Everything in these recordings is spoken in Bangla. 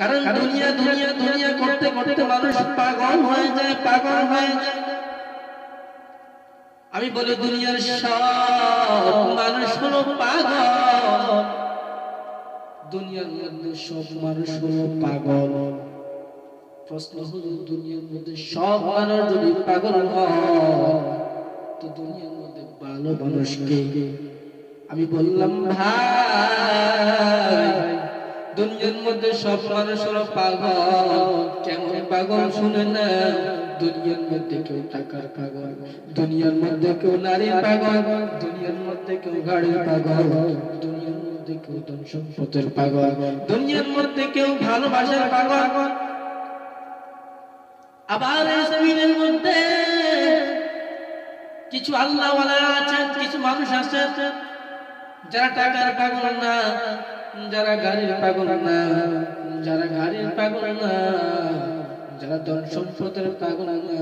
কারণ দুনিয়া দুনিয়া দুনিয়া করতে করতে মানুষ পাগল হয়ে যায়, পাগল হয়ে যায়। আমি বলি দুনিয়ার সব মানুষ হলো পাগল, দুনিয়ার মধ্যে সব মানুষ হলো পাগল। প্রশ্ন হলো দুনিয়ার মধ্যে সব মানুষ যদি পাগল হয় তো দুনিয়ার মধ্যে ভালো মানুষ কে? আমি বললাম ভাই, দুনিয়ার মধ্যে সব মানুষ হলো পাগল। কেমন পাগল শুনে না, দুনিয়ার মধ্যে কেউ টাকার পাগল, দুনিয়ার মধ্যে কেউ নারীর পাগল, দুনিয়ার মধ্যে কেউ গাড়ির পাগল, দুনিয়ার মধ্যে কেউ ধন সম্পদের পাগল, দুনিয়ার মধ্যে কেউ ভালোবাসার পাগল। আবার এই জমিনের মধ্যে কিছু আল্লাহওয়ালা আছেন, কিছু মানুষ আছেন যারা টাকার পাগল না, যারা গাড়ির পাগল না, যারা গাড়ির পাগল না, যারা ধন সম্পদের পাগল না।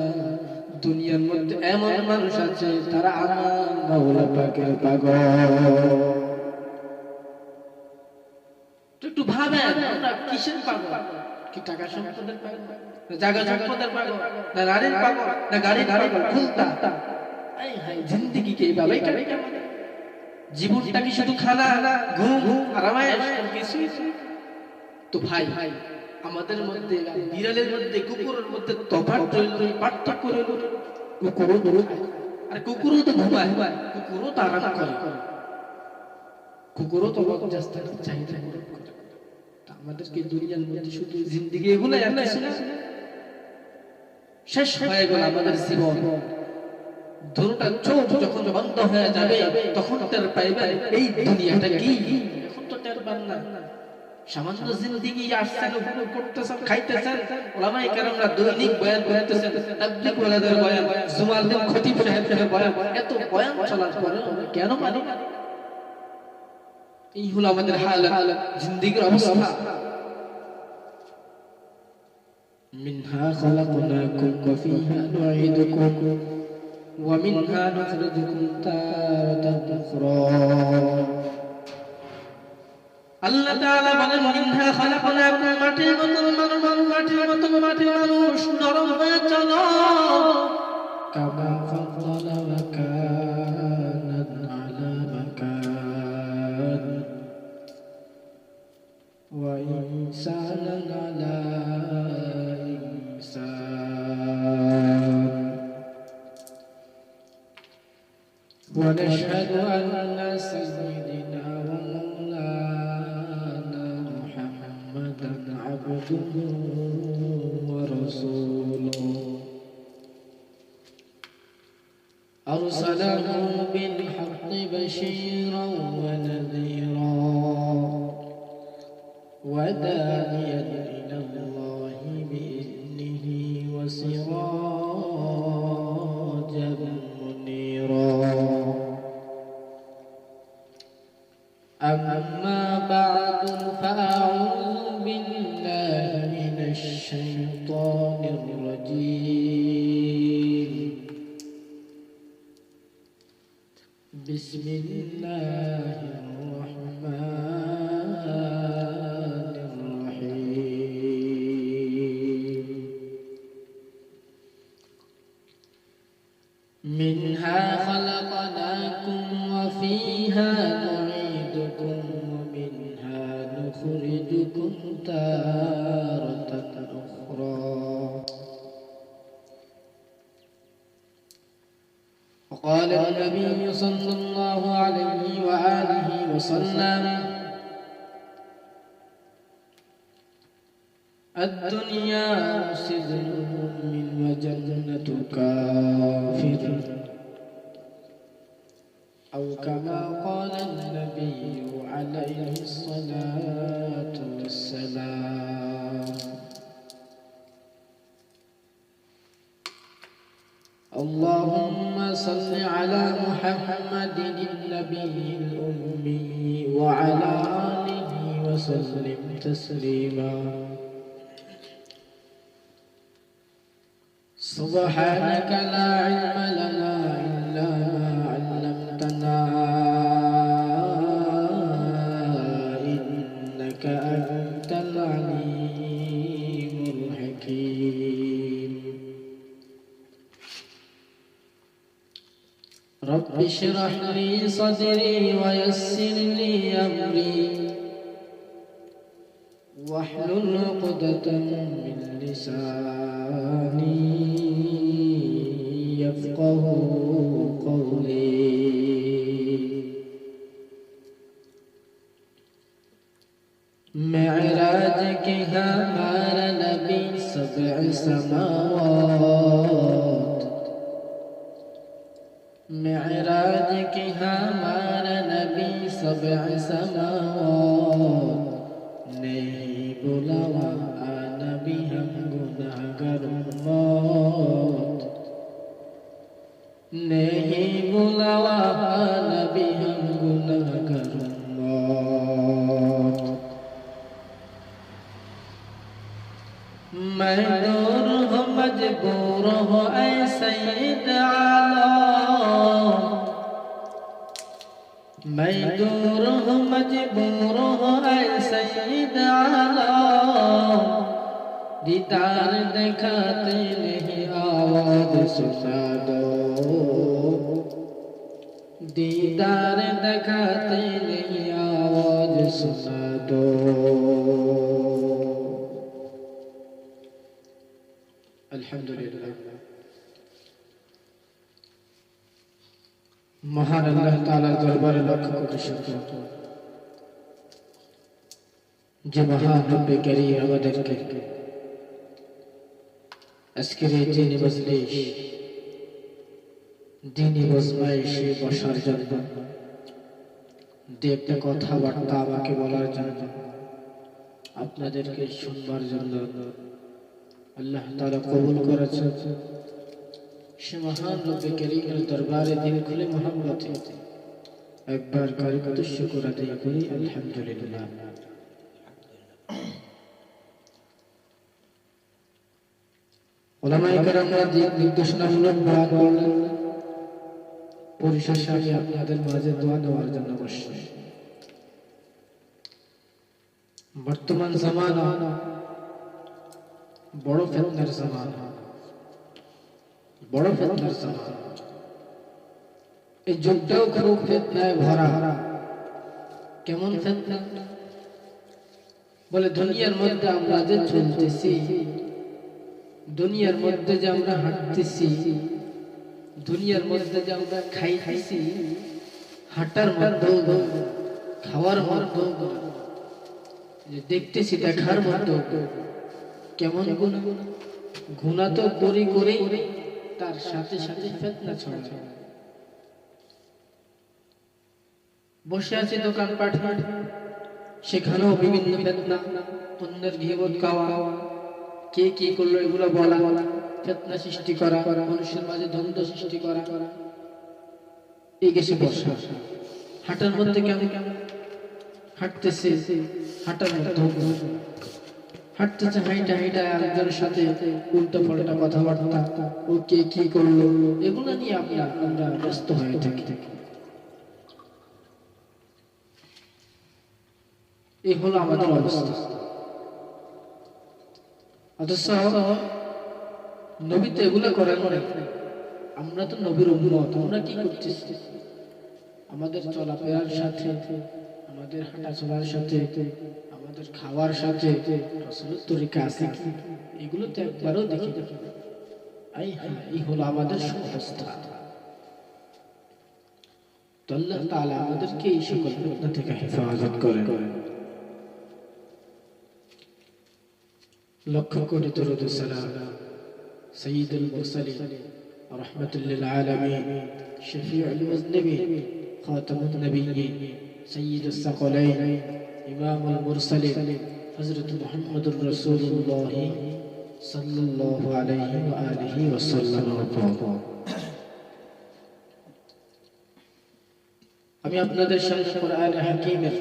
দুনিয়ার মধ্যে এমন মানুষ আছে তারা আমার মাওলা পাকের পাগল। একটু ভাবেন আমরা কিসের পাগল? কি টাকা সম্পদের পাগল, না জায়গা সম্পদের পাগল, না নারীর পাগল, না গাড়ির পাগল? খুলতা আই হাই জিন্দেগি কে এইভাবে কাটে? জীবনটা কি শুধু খানা, ঘুম আর আরামায়েশ কিছুই? তো ভাই আমাদের মধ্যে বিড়ালের মধ্যে কুকুরের মধ্যে তফাৎ রইল, পার্থক্য রইল। কুকুরও দৌড় আর কুকুরও তো ঘুমায়, কুকুরও তো আরাম করে, কুকুরও তো লজ্জাস্থান চাহিদা পূরণ করে। আমাদেরকে দুনিয়ার মধ্যে শুধু জিন্দেগি এগুলো আর কিছু না। শেষ হয়ে গেল আমাদের জীবন, দুটোটা চোখ যখন বন্ধ হয়ে যাবে তখন টের পাইবেন এই দুনিয়াটা কি। এখন তো টের পান না। সামান্য জিন্দেগি আসছেন, উপভোগ করতেছেন, খাইতেছেন। ওলামায়ে কেরামরা দৈনিক বয়ান করতেছেন, তাবলীগ ওয়ালাদের বয়ান, জুমার দিন খতিব সাহেবের বয়ান, এত বয়ান চলার পরে কেন মানি না? এই হলো আমাদের হালত, জিন্দেগির অবস্থা। মিনহা খালাকনাকুম ওয়া ফিহা নুঈদুকুম ওয়া মিনহা নুখরিজুকুম তারাতান উখরা। আল্লাহ তাআলা বলেন মিনহা খালাকনাকুম, মাটির মতো মানুষ, মাটির মতো মাটির মানুষ, নরম হয়ে চলো। কামা ফাদ্দালা মাকানান আলা মাকান ওয়া ইনসানান আলা ইনসান। ونشهد أن سيدنا ومولانا محمدا عبده ورسوله أرسله بالحق بشيرا ونذيرا وداعيا إلى الله بإذنه وسراجا منيرا. أما بعد فأعوذ بالله من الشيطان الرجيم. بسم الله الرحمن الرحيم. منها خلقناكم وفيها نعيدكم ومنها نخرجكم تارة أخرى. وقال النبي صلى الله عليه وآله وسلم الدنيا سجن المؤمن وجنة الكافر، أو كما قال النبي عليه الصلاة والسلام. اللهم صل على محمد النبي الأمي وعلى آله وسلم تسليما. سبحانك لا علم لنا إلا ما علمتنا إنك أنت العليم رب اشرح لي صدري ويسر لي أمري واحلل عقدة من لساني يفقه قولي معراج के हमारा नबी सबअ समावात معراج के हमारा नबी सबअ समावात नहीं बुलावा नबी हम गुनाहगार उम्मत नहीं बुलावा नबी हम गुनाहगार उम्मत मैं दूर हूँ मजबूर हूँ ऐ सैयद आलम मैं दूर हूँ मजबूर हूँ ऐ सैयद आलम दीदार दिखाते नहीं आवाज सुना दो दीदार दिखाते नहीं आवाज सुना दो अल्हम्दुलिल्लाह महान अल्लाह ताआलार दरबारे लक्ष कोटी शुक्र যে মহান রব্বে কারীম আমাদেরকে আজকের এই দিনী মজলিস দিনী মজমাইশে বসার জন্য একটা কথাবার্তা আমাকে বলার জন্য আপনাদেরকে শুনবার জন্য আল্লাহ তাআলা কবুল করেছেন সে মহান রব্বে কারীমের দরবারে দিল খুলে মোহাম্মতে একবার কালিমাত শুকর আদায় করি আলহামদুলিল্লাহ উলামায়ে কেরামরা দিক নির্দেশনামূলক বয়ান করলেন পরিশেষে আমি আপনাদের মাঝে দোয়া দেওয়ার জন্য বসছি বর্তমান জামানা বড় ফিতনার জামানা বড় ফিতনার জামানা এই যুগটাও খুব ফিতনায় ভরা কেমন ফিতনা বলে দুনিয়ার মধ্যে আমরা যে চলতেছি দুনিয়ার মধ্যে যে আমরা হাঁটতেছি দুনিয়ার মধ্যে যে আমরা খাইতেছি হাঁটার মধ্যেও খাওয়ার মধ্যেও যে দেখতেছি দেখার মধ্যেও কেমন গুনাহ তো করি করে তার সাথে সাথে ফিতনা ছড়ায় বসে আছে দোকান পাট সেখানেও বিভিন্ন ফিতনা অন্যের গীবত গাওয়া কে কি করলো এগুলো বলা ফিতনা সৃষ্টি করা মানুষের মাঝে দ্বন্দ্ব সৃষ্টি করা এই গেছে বসা হাঁটার মধ্যে কেমন হাঁটতেছে হাঁটার মধ্যে হাঁটতেছে হাইটা হাইটা একজনের সাথে উল্টো পাল্টা কথাবার্তা ও কে কি করলো এগুলো নিয়ে আমরা ব্যস্ত হয়ে থাকি এই হলো আমাদের অবস্থা অথচ নবী তো এগুলো করেন আমরা তো নবীর উম্মত আমরা কি করতেছি আমাদের চলাফেরার সাথে আমাদের হাঁটা চলার সাথে আমাদের খাওয়ার সাথে রাসূলের তরিকা আছে কি এগুলো তো একবারও দেখি এই হলো আমাদের অবস্থা তো আল্লাহ তাআলা আমাদেরকে এই সকল ফিতনা থেকে হেফাজত করেন লক্ষ কোটি দরুদ ও সালাম সাইয়্যিদুল মুরসালিন রাহমাতুল লিল আলামিন শফিউল মুযনিবিন খাতামুন নবিয়্যিন সাইয়্যিদুস সাকলাইন ইমামুল মুরসালিন হযরত মুহাম্মদুর রাসূলুল্লাহ সাল্লাল্লাহু আলাইহি ওয়া আলিহি ওয়া সাল্লাম আমি আপনাদের সামনে কোরআন হাকীমের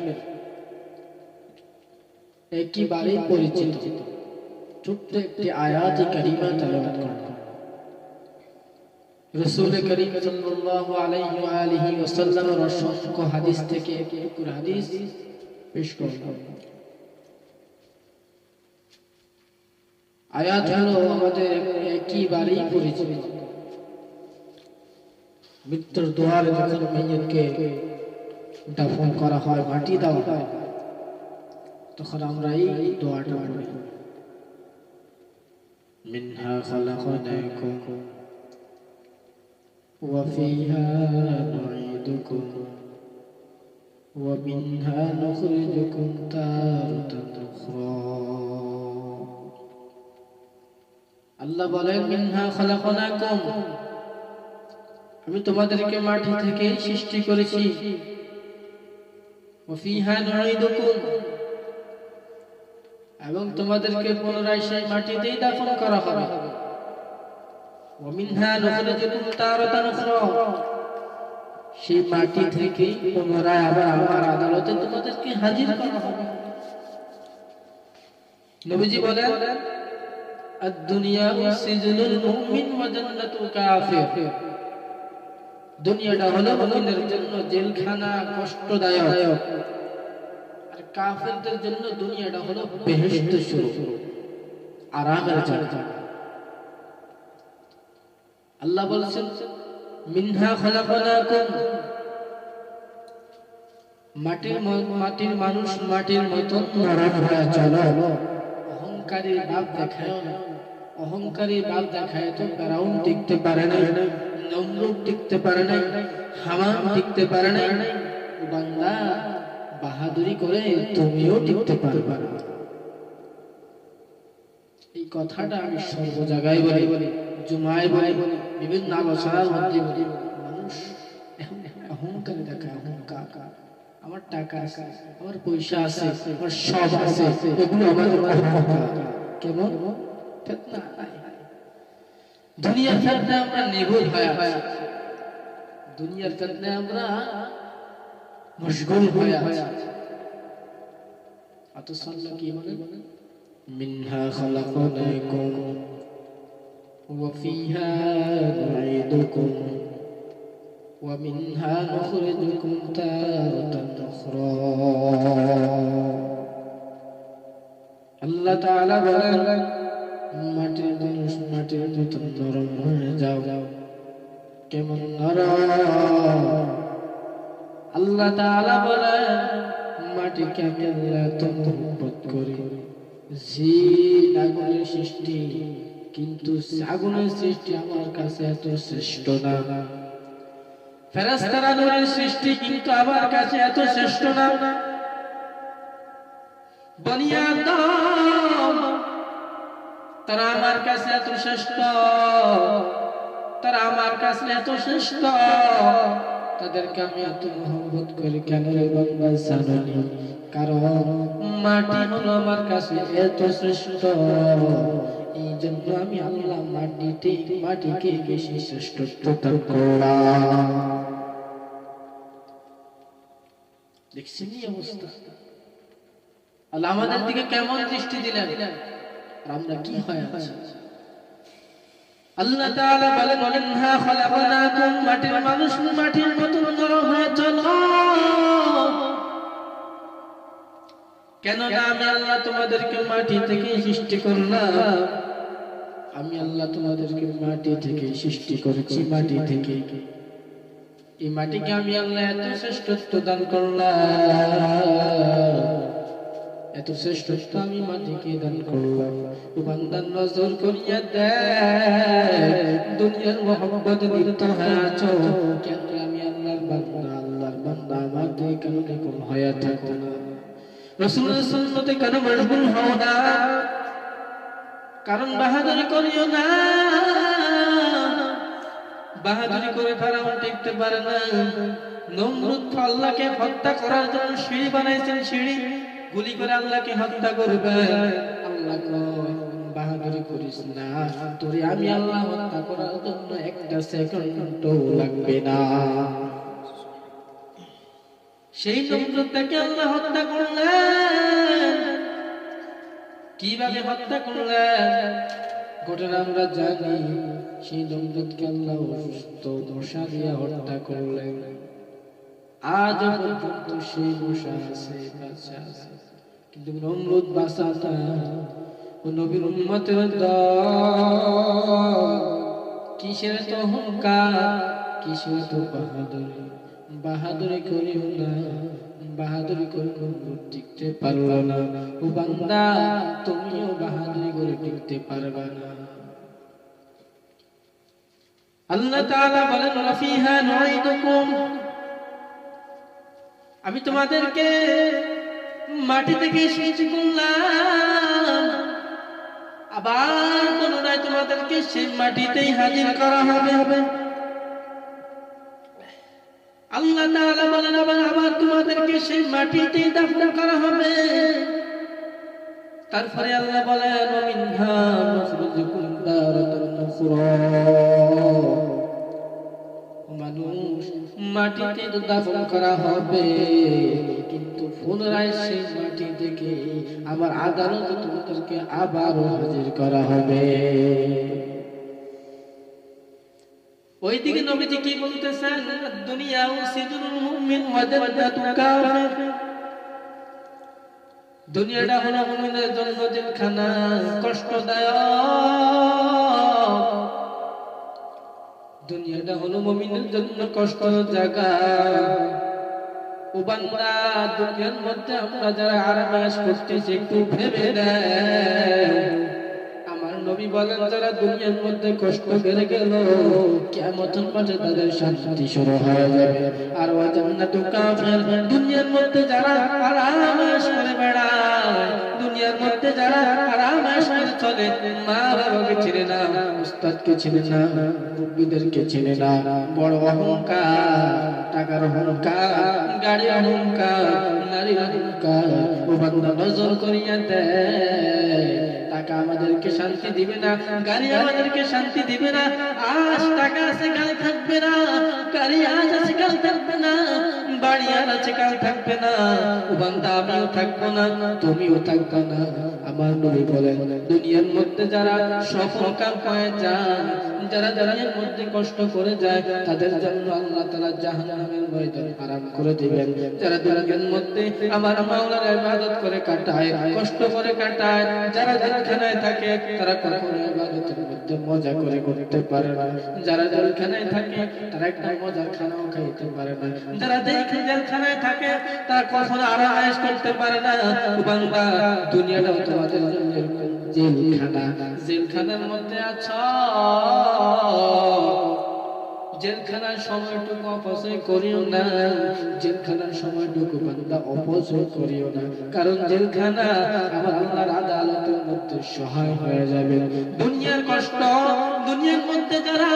একেবারে পরিচিত ছোট্ট একটি আয়াত কারিমা তেলাওয়াত করব রাসূল করিম সাল্লাল্লাহু আলাইহি ওয়া আলিহি ওয়াসাল্লামের অসংখ্য হাদিস থেকে একটি হাদিস পেশ করব আয়াত হলো আমাদের একেবারে পরিচিত মৃত্যুর দুয়ারে যখন মাইয়িতকে দাফন করা হয়, মাটি দেওয়া হয়, তখন আমরা এই দোয়াটা পড়ি, মিনহা খালাকনাকুম ওয়া ফিহা নুঈদুকুম ওয়া মিনহা নুখরিজুকুম তারাতান উখরা। আল্লাহ বলেন, মিনহা খালাকনাকুম, আমি তোমাদেরকে মাটি থেকে সৃষ্টি করেছি, ওয়া ফিহা নুঈদুকুম, এবং তোমাদেরকে পুনরায় সেই মাটিতেই দাফন করা হবে, ওয়া মিনহা নুখরিজুকুম তারাতান উখরা, সেই মাটি থেকে পুনরায় আবার আমার আদালতে তোমাদেরকে হাজির করা হবে। নবীজি বলেন, আদ-দুনিয়া সিজনুল মুমিন ওয়া জান্নাতুল কাফির, দুনিয়াটা হলো মুমিনের জন্য জেলখানা, কষ্টদায়ক, আর কাফেরদের জন্য দুনিয়াটা হলো বেহেশত শুরু, আরামের জায়গা। আল্লাহ বলেন, মিনহা খালাকনাকুম, মাটির মানুষ মাটির মতো নরম হয়ে চলো, অহংকারী ভাব দেখায় না, অহংকারী ভাব দেখায় তো ফেরাউন টিকতে পারে নাই, নমরুদ টিকতে পারে নাই, হামান টিকতে পারে নাই। বান্দা, বাহাদুরি করে তুমিও টিকতে পারবে না। এই কথাটা আমি সর্ব জায়গায় বলি, জুমায় বলি, বিভিন্ন আলোচনার মধ্যে বলি। মানুষ অহংকারী দেখায়, অহংকার, আমার টাকা আছে, আমার পয়সা আছে, আমার সব আছে, এগুলো আমাদের অহংকার। কেমন ফিতনা! দুনিয়ার ফিতনায় আমরা নির্ভুল হয়ে আছি, দুনিয়ার ফিতনায় আমরা মশগুল হয়ে আছি। অথচ আল্লাহ কি বলেন, মিনহা খালাকনাকুম ওয়া ফিহা নুঈদুকুম ওয়া মিনহা নুখরিজুকুম তারাতান উখরা। আল্লাহ তাআলা বলেন, মাটির মানুষ মাটির মতো নরম হয়ে যাও। কেমন নরম! আল্লাহ তাআলা বলেন, মাটিকে আমি আল্লাহ এত মহব্বত করি, যে আগুনের সৃষ্টি, কিন্তু আগুনের সৃষ্টি আমার কাছে এত শ্রেষ্ঠ না। ফেরেশতারা নূরের সৃষ্টি, কিন্তু আমার কাছে এত শ্রেষ্ঠ না। বনি আদম, তারা আমার কাছে এত শ্রেষ্ঠ, তারা আমার কাছে এত শ্রেষ্ঠ, তাদেরকে আমি এত মহব্বত করি। কেন রে বান্দা জানি? কারণ মাটি হলো আমার কাছে এত শ্রেষ্ঠ, এই জন্য আমি আল্লাহ মাটিকে বেশি শ্রেষ্ঠত্ব দান করলাম। দেখছেন এই অবস্থা? আল্লাহ আমাদের দিকে কেমন দৃষ্টি দিলেন, আমরা কি হয়ে আছি। আল্লাহ তাআলা বলেন, হা খালাকনাকুম, মাটির মানুষ মাটির মতো নরম হয়ে চলো। কেন না আমি আল্লাহ তোমাদেরকে মাটি থেকে সৃষ্টি করলাম, আমি আল্লাহ তোমাদেরকে মাটি থেকে সৃষ্টি করেছি, মাটি থেকে। এই মাটিকে আমি আল্লাহ এত শ্রেষ্ঠত্ব দান করলাম, এত শ্রেষ্ঠত্ব আমি মাটিকে দান করলাম। বান্দার নজর করিয়া দেখ, দুনিয়ার মহব্বত লিপ্ত হয়ে আছো, কেন আমি আল্লাহর বান্দা আমার দিয়ে কেন এরকম হয়ে থাকো না? রাসূলের সুন্নতে কেন মশগুল হও না? কারণ বাহাদুরি করিও না, বাহাদুরি করে ফেরাউন টিকতে পারে না। নমরুদ আল্লাহকে হত্যা করার জন্য সিঁড়ি বানাইছেন, সিঁড়ি গুলি করে আল্লাহকে হত্যা করবে। আল্লাহ কয়, বাহাদুরি করিস না, তোরে আমি আল্লাহ হত্যা করার জন্য একটা সেকেন্ডও লাগবে না। সেই নমরুদকে আল্লাহ হত্যা করলেন। কিভাবে হত্যা করলেন ঘটনা আমরা জানি। সেই নমরুদকে আল্লাহ অসুস্থ মশা দিয়ে হত্যা করলেন। আজ পর্যন্ত সেই মশা আছে, বাচ্চা আছে, কিন্তু নমরুদ বাঁচাতা ও নবীর উম্মতের দল। কিসের তো অহংকার, কিসের তো বাহাদুরি, বাহাদুরি করিও না, বাহাদুরি করে টিকতে পারলো না। ও বান্দা তুমিও বাহাদুরি করে টিকতে পারবে না। আল্লাহ তাআলা বলেন ওয়াফিহা নুঈদুকুম, আমি তোমাদেরকে মাটি থেকে সৃষ্টি করলাম, আবার পুনরায় তোমাদেরকে সেই মাটিতেই হাজির করা হবে। আল্লাহ তাআলা বলেন আবার তোমাদেরকে সেই মাটিতেই দাফন করা হবে। তারপরে আল্লাহ বলেন ওয়ামিনহা নুখরিজুকুম তারাতান উখরা, মানুষ মাটিতে তো দাফন করা হবে, কিন্তু পুনরায় সেই মাটি থেকে আমার আদালতে তোমাদেরকে আবারও হাজির করা হবে। ওইদিকে নবীজি কি বলতেছেন, দুনিয়া সিজনুল মুমিন ওয়া জান্নাতুল কাফির, দুনিয়াটা হলো মুমিনের জন্য জেলখানা, কষ্টদায়ক। দুনিয়াটা হলো মুমিনের জন্য কষ্টের জায়গা। ও বান্দা, দুনিয়ার মধ্যে আমরা যারা আরামায়েশ করতেছি একটু ভেবে দেখ। আমার নবী বলেন যারা দুনিয়ার মধ্যে কষ্ট বেড়ে গেল, কিয়ামতের মাঠে তাদের শান্তি শুরু হয়ে যাবে। আর ওয়া জান্নাতুল কাফির, দুনিয়ার মধ্যে যারা আরামায়েশ করে বেড়ায়, দুনিয়ার মধ্যে যারা আরামায়েশ করে চলে, মা বাবাকে চিনে না, উস্তাদকে চিনে না, মুরব্বিদেরকে চিনে না, বড় অহংকার, টাকার অহংকার, গাড়ি অহংকার, নারীর অহংকার। ও বান্দা নজর করিয়া দেয়, টাকা আমাদেরকে শান্তি দিবে না, গাড়ি আমাদেরকে শান্তি দিবে না। আজ টাকা আছে কাল থাকবে না, গাড়ি আজ আছে কাল থাকবে না, বাড়ি আর আছে কাল থাকবে না। ও বান্দা আমিও থাকবো না, তুমিও থাকবে না। আমার নবী বলেন দুনিয়ার মধ্যে যারা সফল কাম হয়ে যায়, যারা দুনিয়ার মধ্যে কষ্ট করে যায়, তাদের জন্য আল্লাহ তাআলা জাহান্নামের ময়দান হারাম করে দিবেন। যারা দুনিয়ার মধ্যে আমার মাওলার ইবাদত করে কাটায়, কষ্ট করে কাটায়, যারা জেলখানায় থাকে, তারা কখনো ইবাদতের মধ্যে মজা করে করতে পারে না। যারা জেলখানায় থাকে তারা একটা মজার খানাও খাইতে পারে না। যারা জেলখানায় থাকে তারা কখনো আরাম-আয়েশ করতে পারে না। বান্দা, দুনিয়াটাও তোমাদের জন্য জেলখানা। জেলখানার মধ্যে আছো, জেলখানার সময়টুকু অপচয় করিও না, জেলখানার সময়টুকু বান্দা অপচয় করিও না। কারণ জেলখানা আমার আল্লাহর আদালতের মধ্যে সহায় হয়ে যাবে। দুনিয়ার কষ্ট, দুনিয়ার মধ্যে যারা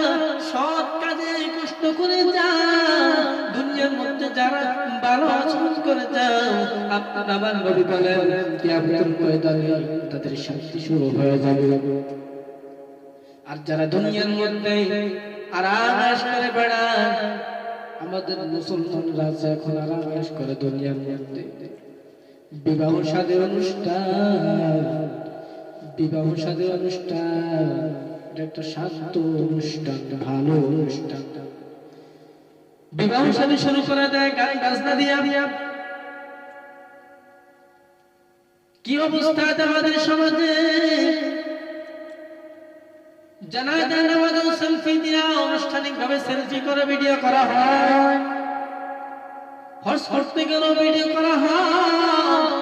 সৎ কাজে কষ্ট করে যায়, দুনিয়ার মধ্যে যারা ভালো আচরণ করে যায়, আপনার আমার নবী বলেন কিয়ামতের ময়দানে তাদের শান্তি শুরু হয়ে যাবে। আর যারা দুনিয়ার মধ্যে আরাম-আয়েশ করে বেড়ায়, আমাদের মুসলমানরা এখন আরাম-আয়েশ করে দুনিয়ার মধ্যে। বিবাহ শাদীর অনুষ্ঠান, বিবাহ শাদীর অনুষ্ঠান একটা শান্ত অনুষ্ঠান, ভালো অনুষ্ঠান। বিবাহ শাদী শুরু করে দেয় গান বাজনা দিয়া। কি অবস্থা আমাদের সমাজে, জানাজা নামাজেও সেলফি দিয়া, আনুষ্ঠানিকভাবে সেলফি করে ভিডিও করা হয়, হজ করতে গেলেও ভিডিও করা হয়।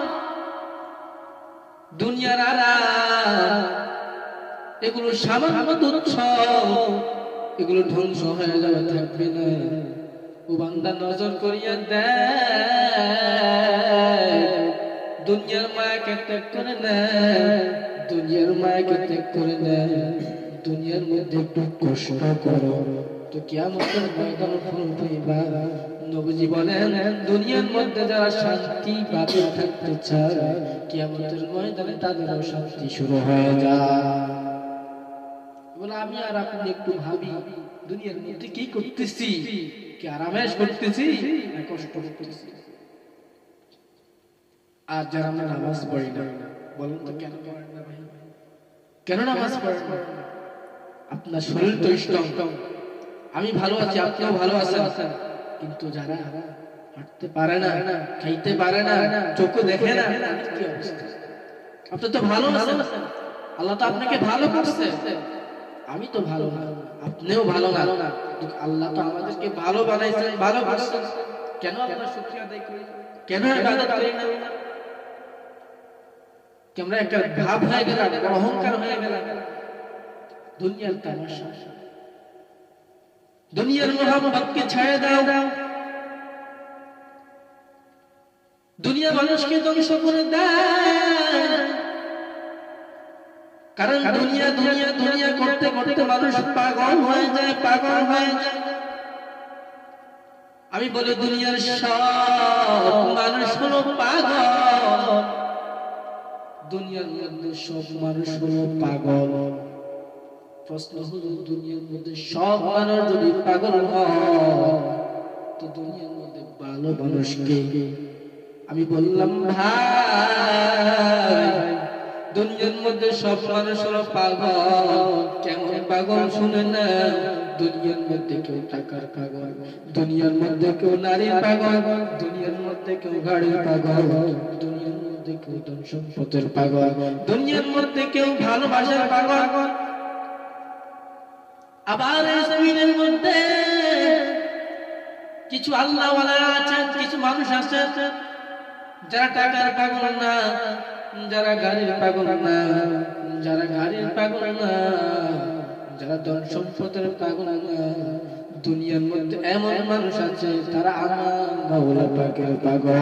দুনিয়ার আরাম, এগুলো সামান্য তুচ্ছ, এগুলো ধ্বংস হয়ে যাবে, থাকবে না। ও বান্দা নজর করিয়া দেয়, দুনিয়ার মায়াকে ত্যাগ করে নেয়, দুনিয়ার মায়াকে ত্যাগ করে নেয়। দুনিয়ার মধ্যে একটু কষ্ট করো তো কিয়ামতের ময়দানে ফল পাইবা। নবীজি বলেন দুনিয়ার মধ্যে যারা শান্তি পাবে থাকতে চায়, কিয়ামতের ময়দানে তাদেরও শান্তি শুরু হয়ে যায়। বলে আমি আর আপনি একটু ভাবি, দুনিয়ার মধ্যে কি করতেছি, কি আরামেশ করতেছি না কষ্ট করতেছি। আর যারা আমরা নামাজ পড়ি না, বলুন তো কেন পড়েন না ভাই? কেন নামাজ পড়েন না? আপনার শরীর তো স্ট্রং, আমি ভালো আছি, আপনিও ভালো আছেন, কিন্তু যারা হাঁটতে পারে না, খাইতে পারে না, চোখে দেখে না, কি অবস্থা? আপনি তো ভালো আছেন, আল্লাহ তো আপনাকে ভালো করছে, আমি তো ভালো না, আপনিও ভালো না, আল্লাহ তো আমাদেরকে ভালো বানাইছেন, ভালো বানাইছেন। কেন আমরা শুকরিয়া আদায় করি, কেন ইবাদত করি না? আমরা একটা ভাব হয়ে গেলাম, অহংকার হয়ে গেলাম। দুনিয়ার তামাশা, দুনিয়ার মোহাম্মদকে ছেড়ে দাও। দুনিয়া মানুষকে ধ্বংস করে দেয়, কারণ দুনিয়া দুনিয়া দুনিয়া করতে করতে মানুষ পাগল হয়ে যায়, পাগল হয়ে যায়। আমি বলি দুনিয়ার সব মানুষ হলো পাগল, দুনিয়ার মধ্যে সব মানুষ হলো পাগল। প্রশ্ন হলো দুনিয়ার মধ্যে সব মানুষ যদি পাগল হয় তো দুনিয়ার মধ্যে ভালো মানুষ কে? আমি বললাম ভাই, দুনিয়ার মধ্যে সব মানুষ হলো পাগল। কেমন পাগল শুনে না, দুনিয়ার মধ্যে কেউ টাকার পাগল, দুনিয়ার মধ্যে কেউ নারীর পাগল, দুনিয়ার মধ্যে কেউ গাড়ির পাগল, দুনিয়ার মধ্যে কেউ ধন সম্পদের পাগল, দুনিয়ার মধ্যে কেউ ভালোবাসার পাগল। আবার এই জমিনের মধ্যে কিছু আল্লাহওয়ালা আছেন, কিছু মানুষ আছেন যারা টাকার পাগল না, যারা গাড়ির পাগল না, যারা গাড়ির পাগল না, যারা ধন সম্পদের পাগল না। দুনিয়ার মধ্যে এমন মানুষ আছে তারা আমার মাওলা পাকের পাগল।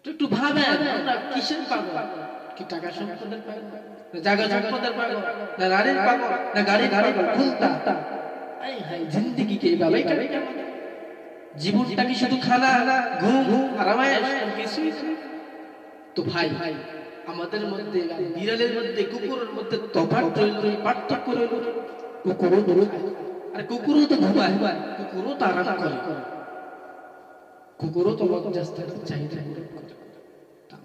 একটু ভাবেন আমরা কিসের পাগল? কি টাকা সম্পদের পাগল, না জায়গা সম্পদের পাগল, না নারীর পাগল, না গাড়ির পাগল? কোনটা? আই হাই, জিন্দেগি কে ভাবে কাটে? জীবনটা কি শুধু খানা, ঘুম, আরামায়েশ, কিছুই? তো ভাই, আমাদের মধ্যে বিড়ালের মধ্যে কুকুরের মধ্যে তফাৎ রইল, পার্থক্য রইল। কুকুরও ধরুন, আর কুকুরও তো ঘুমায়, কুকুরও তো আরাম করে, কুকুরও তো লজ্জাস্থান চাহিদা করে।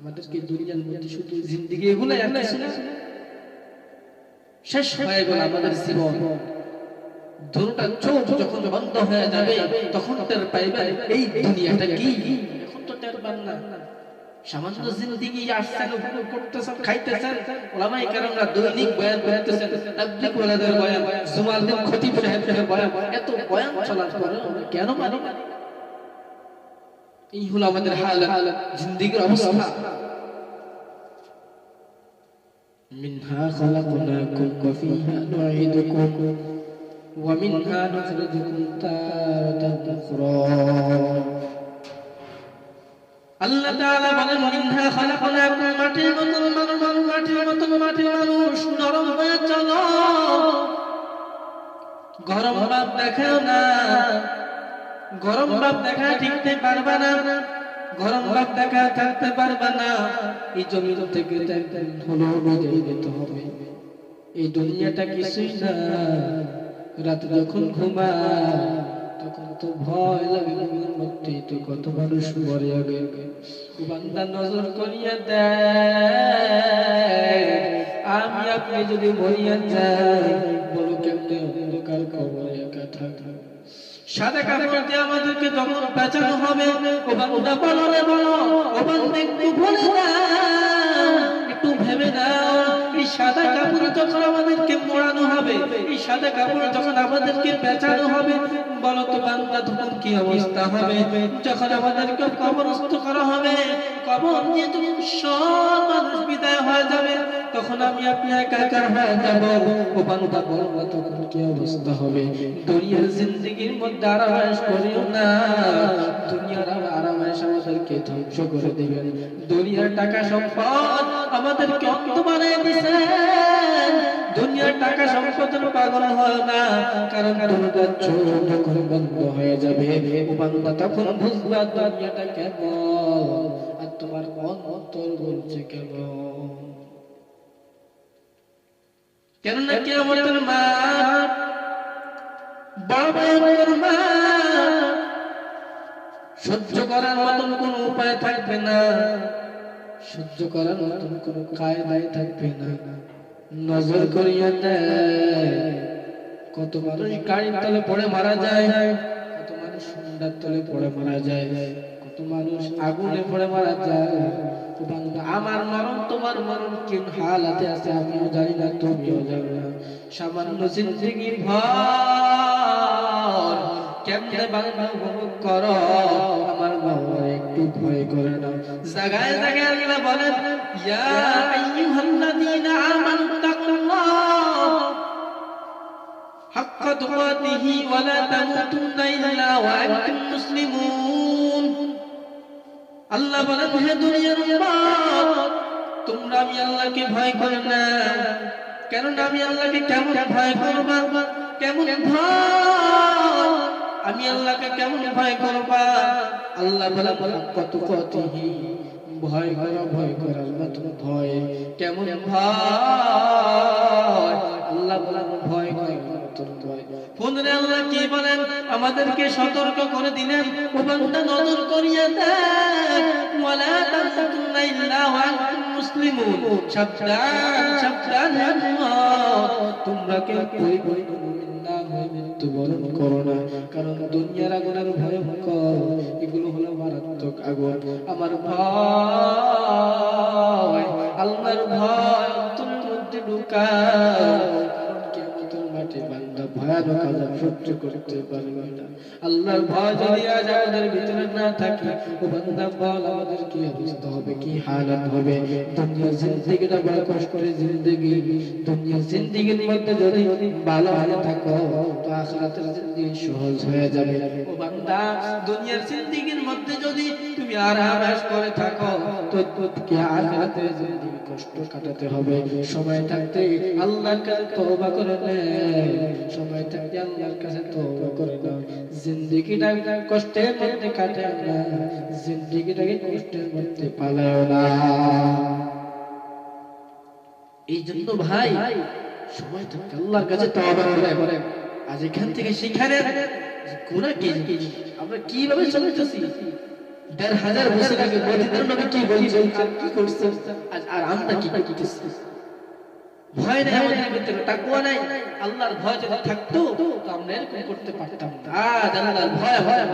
আমাদেরকে দুনিয়ার মধ্যে শুধু জিন্দেগি এগুলাই আর কিছু না। শেষ হয়ে গেল আমাদের জীবন, দুটা চোখ যখন বন্ধ হয়ে যাবে তখন টের পাইবেন এই দুনিয়াটা কি। এখন তো টের পান না, সামান্য জিন্দেগি আসছেন, উপভোগ করতেছেন, খাইতেছেন। ওলামায়ে কেরামরা দৈনিক বয়ান করতেছেন, তাবলীগ ওয়ালাদের বয়ান, জুমালদিন খতিব সাহেবের বয়ান, এত বয়ান চলার পরে কেন মানি? এই হলো আমাদের হালত, জিন্দেগির অবস্থা। মিনহা খালাকনাকুম ওয়া ফিহা নুঈদুকুম ওয়া মিনহা নুখরিজুকুম তারাতান উখরা। আল্লাহ তাআলা বলেন মিনহা খালাকনাকুম, মাটির মতন মানুষ, মাটির মতন মাটির মানুষ, নরম হয়ে চলো, গরম ভাব দেখাও না, গরম ভাব দেখা টিকতে পারবে না, গরম ভাব দেখা থাকতে পারবে না। এই জমিন থেকে হলো বিদায় নিতে হবে। এই দুনিয়াটা কিছুই না। রাত যখন ঘুমায় তখন তো ভয় লাগে, মনের মধ্যে তো কত মানুষ মরে আগে। বান্দা নজর করিয়া দেয়, আমি আপনি যদি মরিয়া যাই, বলো কেমনে অন্ধকার কবরে একা থাকবে। সাদা কাপড় দিয়ে আমাদেরকে যখন পেঁচানো হবে, ও বান্দা বলো রে বলো, ও বান্দা একটু বলে দাও, একটু ভেবে দাও, এই সাদা কাপড় যখন আমাদেরকে মোড়ানো হবে, এই সাদা কাপড় যখন আমাদেরকে পেঁচানো হবে, বলো তো বান্দা তখন কি অবস্থা হবে? যখন আমাদেরকে কবরস্থ করা হবে, কবর নিয়ে যখন সব মানুষ বিদায় হয়ে যাবে, তখন আমি আপনি একাকার হয়ে যাব। ও বান্দা বলবো তখন কি অবস্থা হবে? দুনিয়ার জিন্দেগির মধ্যে আরামায়েশ করিও না, দুনিয়ার আরামায়েশ আমাদেরকে ধ্বংস করে দেবেন। দুনিয়ার টাকা সম্পদ আমাদেরকে অন্ধ বানিয়ে দিয়েছেন। দুনিয়ার টাকা সম্পদের পাগল হয় না, কারণ দুনিয়ার চোখ যখন বন্ধ হয়ে যাবে, ও বান্দা তখন বুঝবা দুনিয়াটা কেমন, আর তোমার মন অন্তর বলছে কেমন। কেননা কিয়ামতের মাঠ বড় ভয়ঙ্কর মাঠ, সহ্য করার মতন কোন উপায় থাকবে না, সহ্য করার মতন কোন কায়দায় থাকবে না। নজর করিয়া দেয়, কত মানুষ গাড়ির তলে পড়ে মারা যায়, কত মানুষ হুন্ডার তলে পড়ে মারা যায়, কত মানুষ আগুনে পড়ে মারা যায়। আমার মরণ তো তোমার মরণ কোন হালাতে আছে আমিও জানি না, তুমিও জানো না। সামান্য জিন্দেগির ভর কেমনে বান্দা উপভোগ করো, আমার বাবা একটু ভয় করে না। জায়গায় জায়গায় আল্লাহ বলেন, ইয়া আইয়ুহাল্লাযীনা আমানু তাকুল্লাহ হাক্কা তুকাতিহি ওয়া লা তামুতুন্না ইল্লা ওয়া আনতুম মুসলিমুন। আল্লাহ বলেন, হে দুনিয়ার উম্মত, তোমরা আমি আল্লাহকে ভয় করো না। কেন আমি আল্লাহকে কেমন ভয় করবা? কেমন ভয়? আমি আল্লাহকে কেমন ভয় করবা? আল্লাহ বলে কত কতহি, ভয় করো, ভয় করার মতো ভয়। কেমন ভয়? আল্লাহ বলে ভয় করার মতো ভয়। ফোনে আল্লাহ কি বলেন? আমাদেরকে সতর্ক করে দিলেন, ও বান্দা নজর করিয়া দেখ, ওয়ালা তামুতুন্না ইল্লা ওয়া আনতুম মুসলিমুন। সাবধান সাবধান, তোমরা কেউ পরিপূর্ণ মুমিন না হয়ে মৃত্যুবরণ করো না। কারণ দুনিয়ার আগুনের ভয়ঙ্কর, এগুলো হলো মারাত্মক আগুন। আমার ভয়, আল্লাহর ভয় অন্তরের মধ্যে ঢুকাও। বান্দা ভয়ানক আযাব সহ্য করতে পারবে না। আল্লাহর ভয় যদি আজ আমাদের ভিতরে না থাকে, ও বান্দা বল আমাদের কি অবস্থা হবে, কি হালাত হবে। দুনিয়ার জিন্দেগিটা বড় কষ্টের জিন্দেগি। দুনিয়ার জিন্দেগির মধ্যে যদি ভালো ভালো থাকো, তো আখিরাতের জিন্দেগি সহজ হয়ে যাবে। ও বান্দা, দুনিয়ার জিন্দেগির মধ্যে যদি তুমি আরাম আয়েশ করে থাকো, তো কি আখিরাতের জিন্দেগি কষ্ট কাটাতে হবে। সময় থাকতে আল্লাহর কাছে তওবা করে নে, সময় থাকতে আল্লাহর কাছে তওবা করে নাও। জিন্দেগিটা কষ্টের মধ্যে কাটাও না, জিন্দেগিটাকে কষ্টের মধ্যে পালাও না। এই জন্য ভাই, সময় থাকতে আল্লাহর কাছে তওবা করে। আজ এখান থেকে শিখানে গুনাহ কি, আমরা কিভাবে চলতেছি। ১,৫০০ বছর আগে মদিনার নবী কি বলছেন, কি করছেন, আজ আর আমরা কি করতেছি। ভয় নেই আমাদের ভিতরে, তাকওয়া নাই। আল্লাহর ভয় যদি থাকতো তো আমরা এরকম করতে পারতাম না। আজ আল্লাহর ভয় আমাদের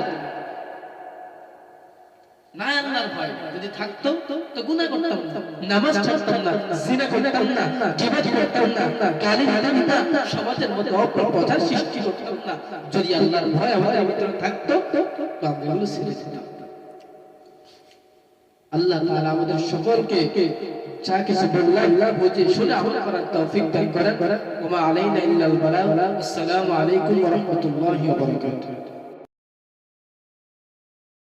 না। আল্লাহর ভয় যদি থাকতো তো গুনাহ করতাম না, নামাজ ছাড়তাম না, জিনা করতাম না, গীবত করতাম না, গালি দিতাম না, সমাজের মধ্যে অপপ্রচার সৃষ্টি করতাম না। যদি আল্লাহর ভয় আমাদের ভিতরে থাকতো তো আমরা এগুলো ছেড়ে দিতাম। আল্লাহ তাআলা আমাদের সকলকে যা কিছু বললাম বুঝে শুনে আমল করার তৌফিক দান করেন। ওয়া মা আলাইনা ইল্লাল বালাগ। আসসালামু আলাইকুম ওয়া রাহমাতুল্লাহি ওয়া বারাকাতুহু।